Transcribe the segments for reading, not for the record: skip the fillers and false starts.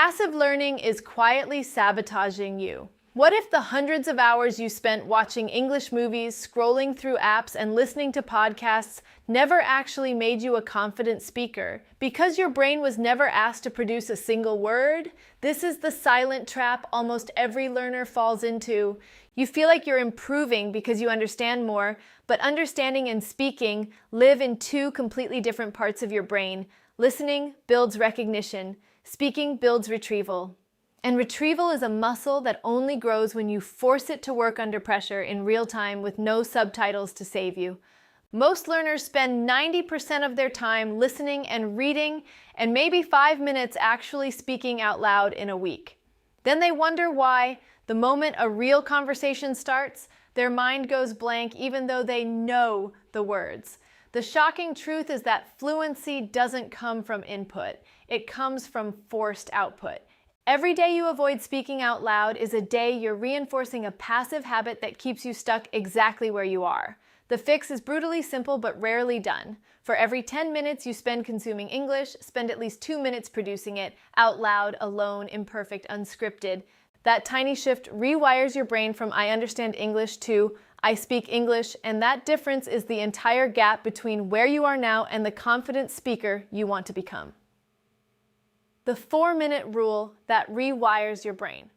Passive learning is quietly sabotaging you. What if the hundreds of hours you spent watching English movies, scrolling through apps, and listening to podcasts never actually made you a confident speaker? Because your brain was never asked to produce a single word? This is the silent trap almost every learner falls into. You feel like you're improving because you understand more, but understanding and speaking live in two completely different parts of your brain. Listening builds recognition. Speaking builds retrieval. And retrieval is a muscle that only grows when you force it to work under pressure in real time with no subtitles to save you. Most learners spend 90% of their time listening and reading, and maybe 5 minutes actually speaking out loud in a week. Then they wonder why, the moment a real conversation starts, their mind goes blank even though they know the words. The shocking truth is that fluency doesn't come from input. It comes from forced output. Every day you avoid speaking out loud is a day you're reinforcing a passive habit that keeps you stuck exactly where you are. The fix is brutally simple but rarely done. For every 10 minutes you spend consuming English, spend at least 2 minutes producing it, out loud, alone, imperfect, unscripted. That tiny shift rewires your brain from I understand English to I speak English, and that difference is the entire gap between where you are now and the confident speaker you want to become. The 4-minute rule that rewires your brain.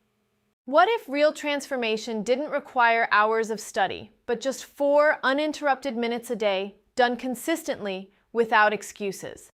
What if real transformation didn't require hours of study, but just 4 uninterrupted minutes a day, done consistently without excuses?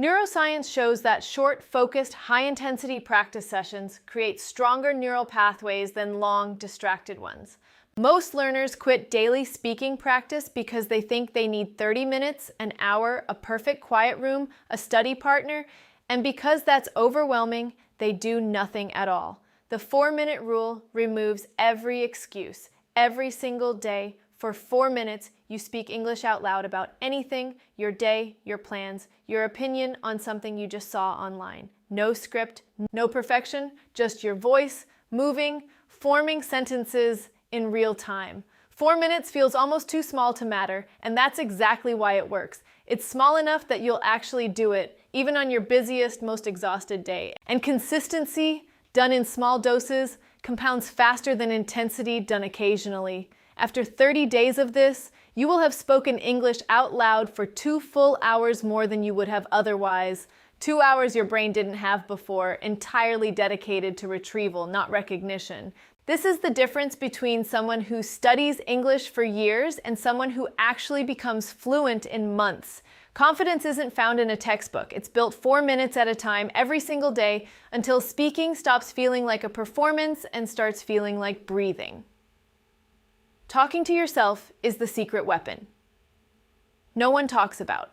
Neuroscience shows that short, focused, high-intensity practice sessions create stronger neural pathways than long, distracted ones. Most learners quit daily speaking practice because they think they need 30 minutes, an hour, a perfect quiet room, a study partner, and because that's overwhelming, they do nothing at all. The 4-minute rule removes every excuse. Every single day, for 4 minutes, you speak English out loud about anything, your day, your plans, your opinion on something you just saw online. No script, no perfection, just your voice, moving, forming sentences in real time. 4 minutes feels almost too small to matter, and that's exactly why it works. It's small enough that you'll actually do it, even on your busiest, most exhausted day. And consistency, done in small doses, compounds faster than intensity done occasionally. After 30 days of this, you will have spoken English out loud for 2 full hours more than you would have otherwise. 2 hours your brain didn't have before, entirely dedicated to retrieval, not recognition. This is the difference between someone who studies English for years and someone who actually becomes fluent in months. Confidence isn't found in a textbook. It's built 4 minutes at a time every single day until speaking stops feeling like a performance and starts feeling like breathing. Talking to yourself is the secret weapon no one talks about.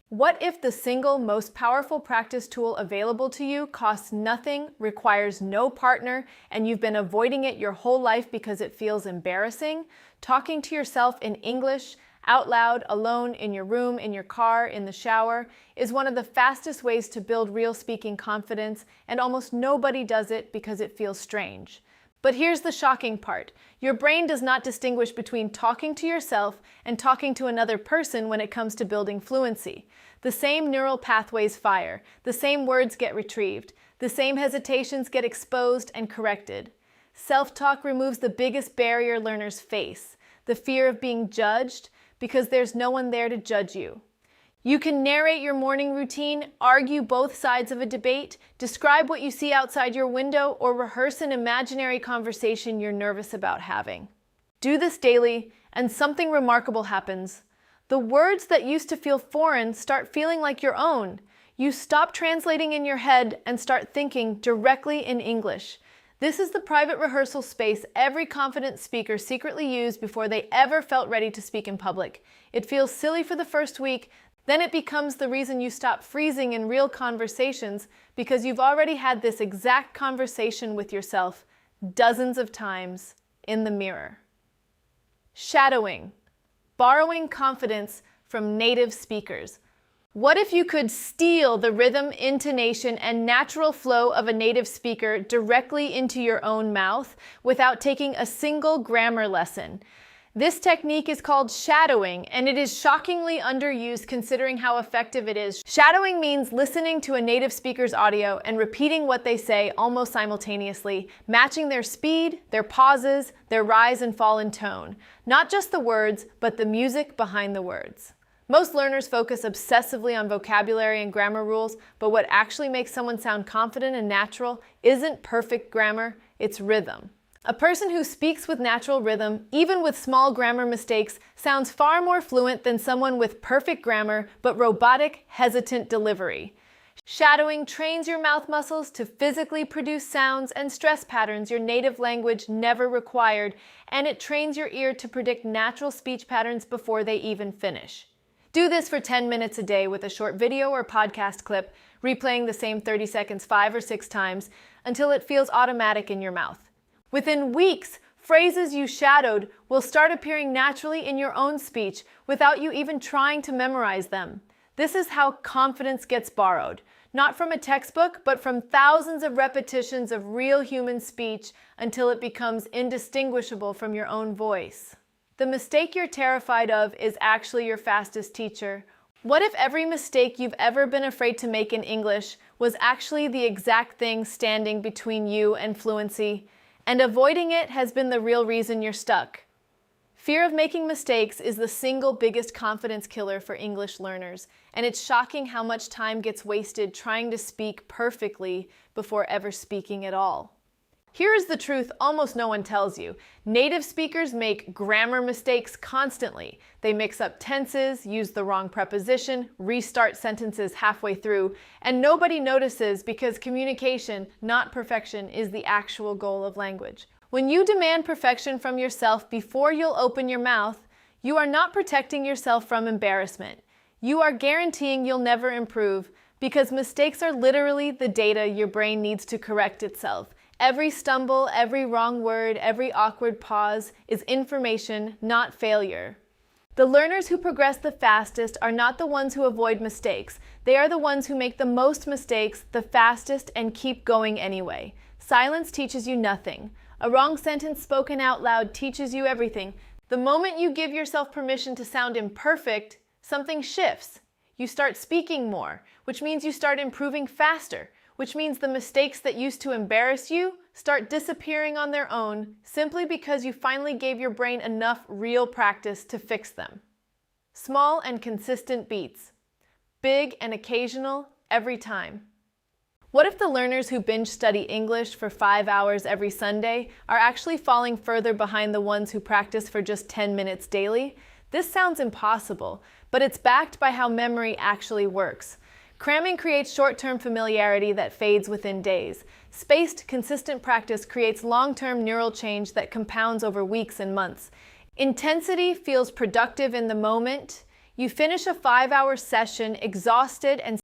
What if the single most powerful practice tool available to you costs nothing, requires no partner, and you've been avoiding it your whole life because it feels embarrassing? Talking to yourself in English, out loud, alone, in your room, in your car, in the shower, is one of the fastest ways to build real speaking confidence, and almost nobody does it because it feels strange. But here's the shocking part. Your brain does not distinguish between talking to yourself and talking to another person when it comes to building fluency. The same neural pathways fire, the same words get retrieved, the same hesitations get exposed and corrected. Self-talk removes the biggest barrier learners face, the fear of being judged, because there's no one there to judge you. You can narrate your morning routine, argue both sides of a debate, describe what you see outside your window, or rehearse an imaginary conversation you're nervous about having. Do this daily, and something remarkable happens. The words that used to feel foreign start feeling like your own. You stop translating in your head and start thinking directly in English. This is the private rehearsal space every confident speaker secretly used before they ever felt ready to speak in public. It feels silly for the first week, then it becomes the reason you stop freezing in real conversations because you've already had this exact conversation with yourself dozens of times in the mirror. Shadowing. Borrowing confidence from native speakers. What if you could steal the rhythm, intonation, and natural flow of a native speaker directly into your own mouth without taking a single grammar lesson? This technique is called shadowing, and it is shockingly underused considering how effective it is. Shadowing means listening to a native speaker's audio and repeating what they say almost simultaneously, matching their speed, their pauses, their rise and fall in tone. Not just the words, but the music behind the words. Most learners focus obsessively on vocabulary and grammar rules, but what actually makes someone sound confident and natural isn't perfect grammar, it's rhythm. A person who speaks with natural rhythm, even with small grammar mistakes, sounds far more fluent than someone with perfect grammar but robotic, hesitant delivery. Shadowing trains your mouth muscles to physically produce sounds and stress patterns your native language never required, and it trains your ear to predict natural speech patterns before they even finish. Do this for 10 minutes a day with a short video or podcast clip, replaying the same 30 seconds 5 or 6 times until it feels automatic in your mouth. Within weeks, phrases you shadowed will start appearing naturally in your own speech without you even trying to memorize them. This is how confidence gets borrowed, not from a textbook, but from thousands of repetitions of real human speech until it becomes indistinguishable from your own voice. The mistake you're terrified of is actually your fastest teacher. What if every mistake you've ever been afraid to make in English was actually the exact thing standing between you and fluency? And avoiding it has been the real reason you're stuck. Fear of making mistakes is the single biggest confidence killer for English learners, and it's shocking how much time gets wasted trying to speak perfectly before ever speaking at all. Here is the truth almost no one tells you. Native speakers make grammar mistakes constantly. They mix up tenses, use the wrong preposition, restart sentences halfway through, and nobody notices because communication, not perfection, is the actual goal of language. When you demand perfection from yourself before you'll open your mouth, you are not protecting yourself from embarrassment. You are guaranteeing you'll never improve because mistakes are literally the data your brain needs to correct itself. Every stumble, every wrong word, every awkward pause is information, not failure. The learners who progress the fastest are not the ones who avoid mistakes. They are the ones who make the most mistakes the fastest and keep going anyway. Silence teaches you nothing. A wrong sentence spoken out loud teaches you everything. The moment you give yourself permission to sound imperfect, something shifts. You start speaking more, which means you start improving faster, which means the mistakes that used to embarrass you start disappearing on their own simply because you finally gave your brain enough real practice to fix them. Small and consistent beats. Big and occasional every time. What if the learners who binge study English for 5 hours every Sunday are actually falling further behind the ones who practice for just 10 minutes daily? This sounds impossible, but it's backed by how memory actually works. Cramming creates short-term familiarity that fades within days. Spaced, consistent practice creates long-term neural change that compounds over weeks and months. Intensity feels productive in the moment. You finish a 5-hour session exhausted and